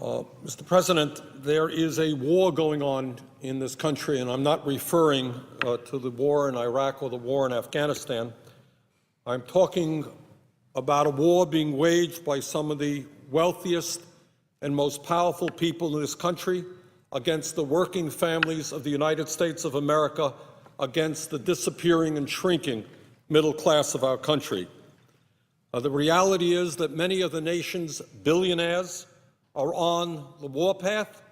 Mr. President, there is a war going on in this country, and I'm not referring to the war in Iraq or the war in Afghanistan. I'm talking about a war being waged by some of the wealthiest and most powerful people in this country against the working families of the United States of America, against the disappearing and shrinking middle class of our country. The reality is that many of the nation's billionaires are on the warpath.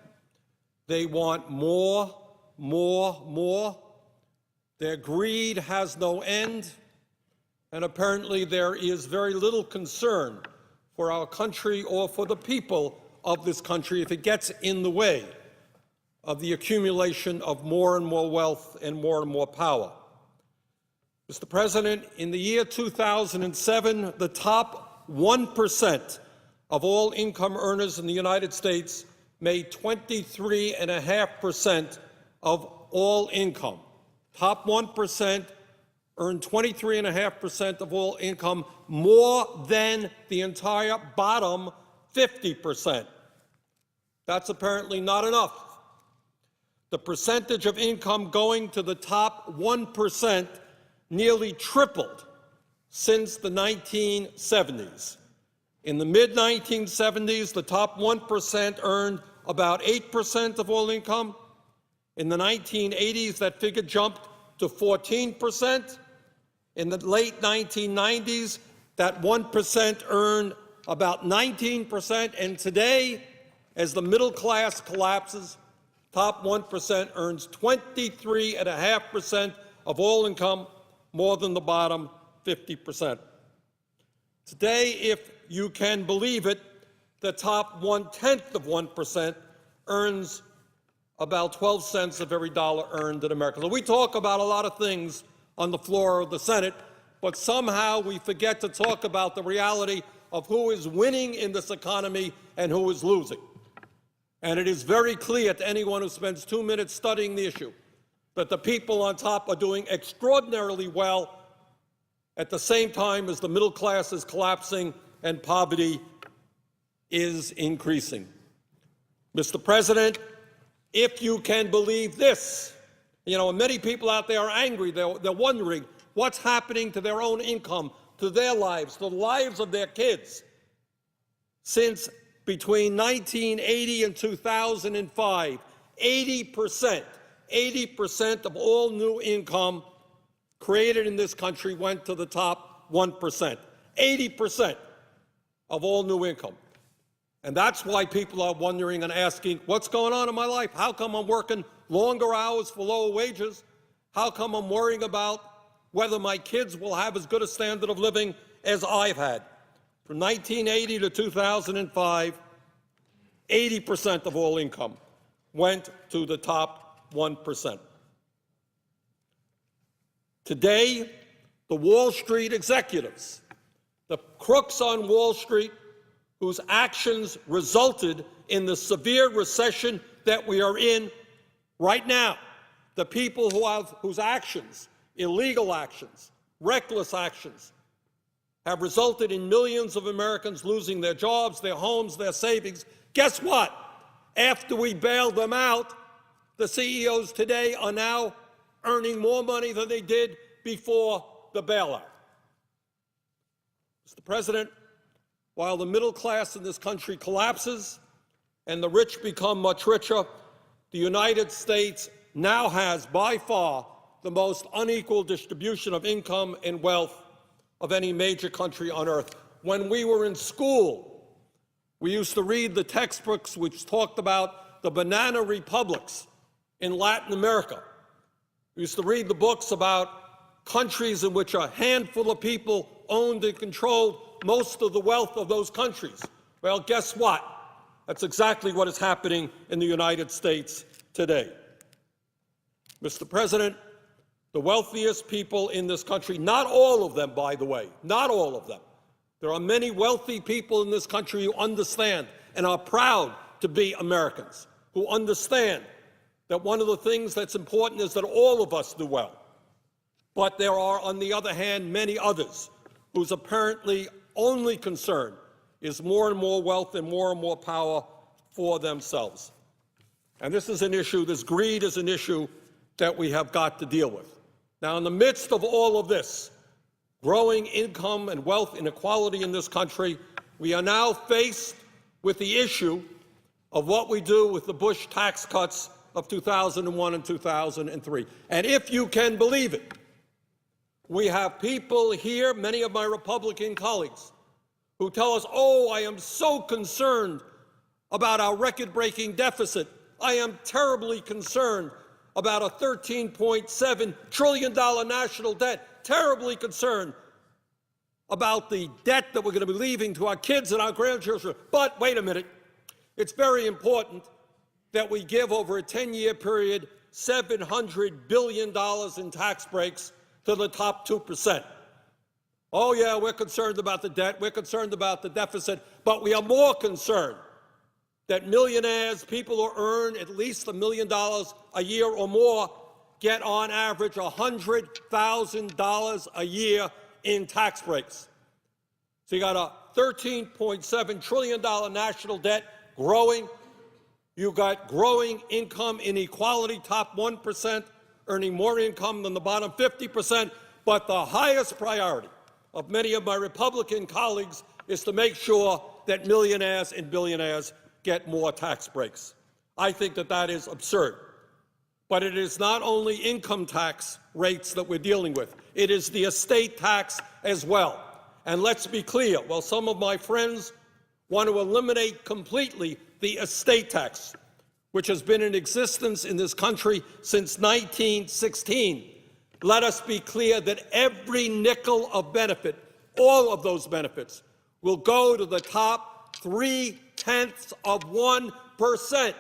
They want more, more, more. Their greed has no end, and apparently there is very little concern for our country or for the people of this country if it gets in the way of the accumulation of more and more wealth and more power. Mr. President, in the year 2007, the top 1% of all income earners in the United States made 23.5% of all income. Top 1% earned 23.5% of all income, more than the entire bottom 50%. That's apparently not enough. The percentage of income going to the top 1% nearly tripled since the 1970s. In the mid-1970s, the top 1% earned about 8% of all income. In the 1980s, that figure jumped to 14%. In the late 1990s, that 1% earned about 19%. And today, as the middle class collapses, top 1% earns 23.5% of all income, more than the bottom 50%. Today, if you can believe it, the top 1/10 of 1% earns about 12 cents of every dollar earned in America. So we talk about a lot of things on the floor of the Senate, but somehow we forget to talk about the reality of who is winning in this economy and who is losing. And it is very clear to anyone who spends 2 minutes studying the issue that the people on top are doing extraordinarily well at the same time as the middle class is collapsing and poverty is increasing. Mr. President, if you can believe this, many people out there are angry. They're wondering what's happening to their own income, to their lives, to the lives of their kids. Since between 1980 and 2005, 80% of all new income created in this country went to the top 1%. 80% of all new income. And that's why people are wondering and asking, what's going on in my life? How come I'm working longer hours for lower wages? How come I'm worrying about whether my kids will have as good a standard of living as I've had? From 1980 to 2005, 80% of all income went to the top 1%. Today, the Wall Street executives, the crooks on Wall Street whose actions resulted in the severe recession that we are in right now, the people whose actions, illegal actions, reckless actions, have resulted in millions of Americans losing their jobs, their homes, their savings. Guess what? After we bailed them out, the CEOs today are now earning more money than they did before the bailout. Mr. President, while the middle class in this country collapses and the rich become much richer, the United States now has by far the most unequal distribution of income and wealth of any major country on earth. When we were in school, we used to read the textbooks which talked about the banana republics in Latin America. We used to read the books about countries in which a handful of people owned and controlled most of the wealth of those countries. Well, guess what? That's exactly what is happening in the United States today. Mr. President, the wealthiest people in this country, not all of them, by the way, not all of them. There are many wealthy people in this country who understand and are proud to be Americans, who understand that one of the things that's important is that all of us do well. But there are, on the other hand, many others whose apparently only concern is more and more wealth and more power for themselves. And this is an issue, this greed is an issue that we have got to deal with. Now, in the midst of all of this, growing income and wealth inequality in this country, we are now faced with the issue of what we do with the Bush tax cuts of 2001 and 2003. And if you can believe it, we have people here, many of my Republican colleagues, who tell us, oh, I am so concerned about our record-breaking deficit. I am terribly concerned about a $13.7 trillion national debt, terribly concerned about the debt that we're going to be leaving to our kids and our grandchildren. But wait a minute, it's very important that we give over a 10-year period $700 billion in tax breaks to the top 2%. Oh yeah, we're concerned about the debt, we're concerned about the deficit, but we are more concerned that millionaires, people who earn at least $1 million a year or more, get on average $100,000 a year in tax breaks. So you got a $13.7 trillion national debt growing. You got growing income inequality, top 1% earning more income than the bottom 50%. But the highest priority of many of my Republican colleagues is to make sure that millionaires and billionaires get more tax breaks. I think that that is absurd. But it is not only income tax rates that we're dealing with. It is the estate tax as well. And let's be clear, while some of my friends want to eliminate completely the estate tax, which has been in existence in this country since 1916, let us be clear that every nickel of benefit, all of those benefits, will go to the top 0.3%.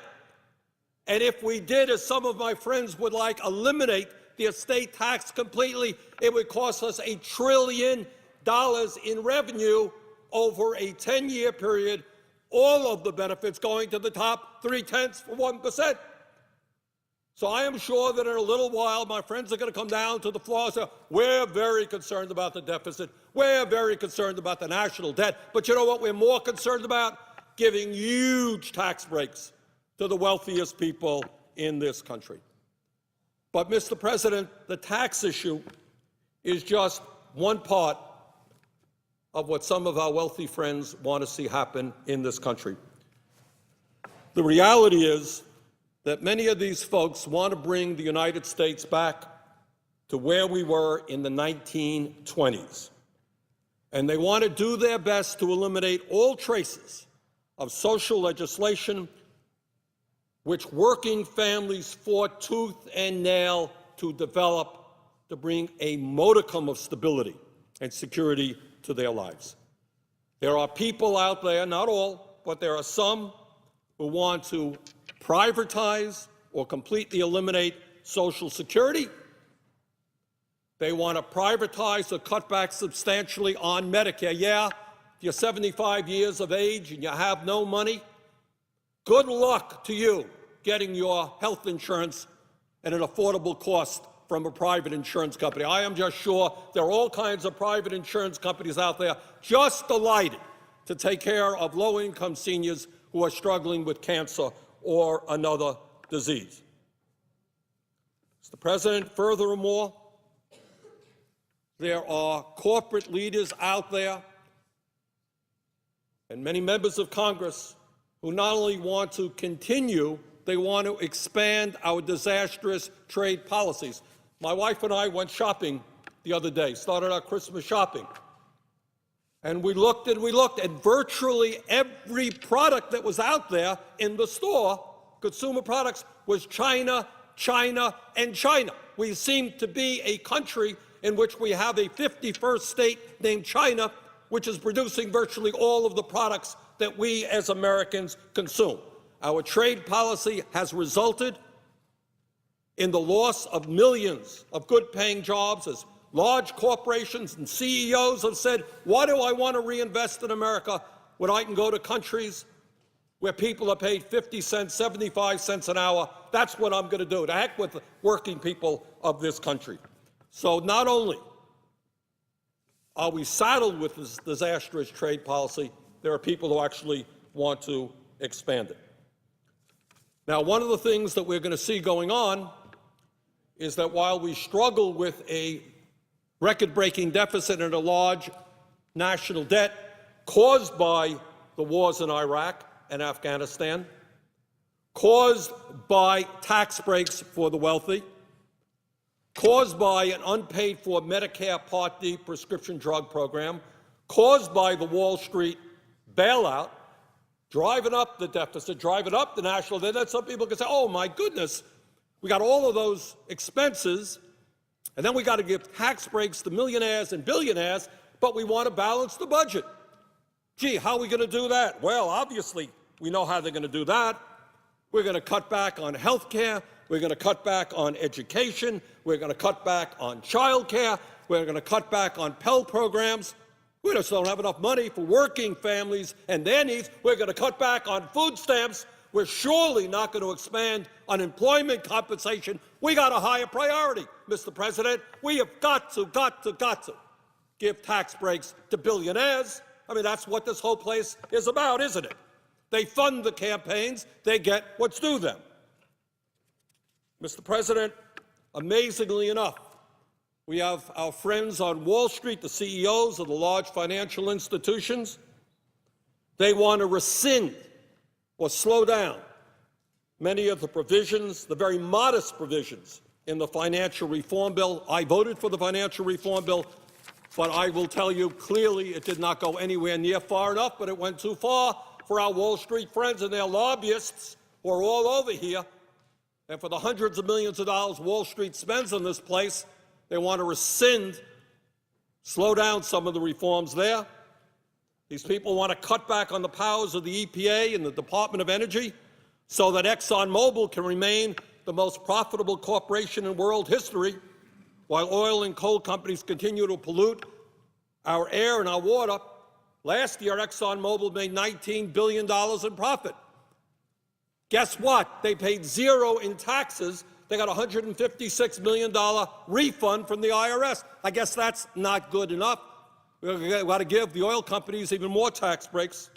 And if we did, as some of my friends would like, eliminate the estate tax completely, it would cost us $1 trillion in revenue over a 10-year period, all of the benefits going to the top 0.3%. So I am sure that in a little while, my friends are going to come down to the floor and say, we're very concerned about the deficit. We're very concerned about the national debt. But you know what we're more concerned about? Giving huge tax breaks to the wealthiest people in this country. But, Mr. President, the tax issue is just one part of what some of our wealthy friends want to see happen in this country. The reality is that many of these folks want to bring the United States back to where we were in the 1920s. And they want to do their best to eliminate all traces of social legislation which working families fought tooth and nail to develop to bring a modicum of stability and security to their lives. There are people out there, not all, but there are some who want to privatize or completely eliminate Social Security. They want to privatize or cut back substantially on Medicare. Yeah, if you're 75 years of age and you have no money, good luck to you getting your health insurance at an affordable cost from a private insurance company. I am just sure there are all kinds of private insurance companies out there just delighted to take care of low-income seniors who are struggling with cancer or another disease. Mr. President, furthermore, there are corporate leaders out there and many members of Congress who not only want to continue, they want to expand our disastrous trade policies. My wife and I went shopping the other day, started our Christmas shopping. And we looked, and virtually every product that was out there in the store, consumer products, was China, China, and China. We seem to be a country in which we have a 51st state named China, which is producing virtually all of the products that we as Americans consume. Our trade policy has resulted in the loss of millions of good-paying jobs as large corporations and CEOs have said, why do I want to reinvest in America when I can go to countries where people are paid 50 cents, 75 cents an hour? That's what I'm going to do. To heck with the working people of this country. So not only are we saddled with this disastrous trade policy, there are people who actually want to expand it. Now, one of the things that we're going to see going on is that while we struggle with a record-breaking deficit and a large national debt caused by the wars in Iraq and Afghanistan, caused by tax breaks for the wealthy, caused by an unpaid-for Medicare Part D prescription drug program, caused by the Wall Street bailout, driving up the deficit, driving up the national debt. Then some people can say, oh, my goodness, we got all of those expenses, and then we got to give tax breaks to millionaires and billionaires, but we want to balance the budget. Gee, how are we going to do that? Well, obviously, we know how they're going to do that. We're going to cut back on health care. We're going to cut back on education. We're going to cut back on child care. We're going to cut back on Pell programs. We just don't have enough money for working families and their needs. We're going to cut back on food stamps. We're surely not going to expand unemployment compensation. We got a higher priority, Mr. President. We have got to give tax breaks to billionaires. I mean, that's what this whole place is about, isn't it? They fund the campaigns. They get what's due them. Mr. President, amazingly enough, we have our friends on Wall Street, the CEOs of the large financial institutions. They want to rescind or slow down many of the provisions, the very modest provisions in the financial reform bill. I voted for the financial reform bill, but I will tell you clearly it did not go anywhere near far enough, but it went too far for our Wall Street friends and their lobbyists who are all over here. And for the hundreds of millions of dollars Wall Street spends on this place, they want to rescind, slow down some of the reforms there. These people want to cut back on the powers of the EPA and the Department of Energy so that ExxonMobil can remain the most profitable corporation in world history, while oil and coal companies continue to pollute our air and our water. Last year, ExxonMobil made $19 billion in profit. Guess what? They paid zero in taxes. They got a $156 million refund from the IRS. I guess that's not good enough. We've got to give the oil companies even more tax breaks.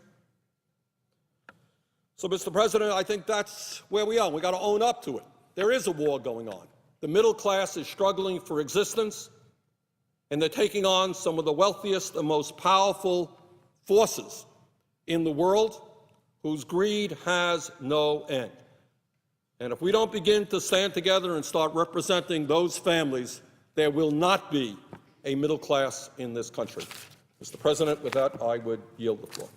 So, Mr. President, I think that's where we are. We've got to own up to it. There is a war going on. The middle class is struggling for existence, and they're taking on some of the wealthiest and most powerful forces in the world whose greed has no end. And if we don't begin to stand together and start representing those families, there will not be a middle class in this country. Mr. President, with that, I would yield the floor.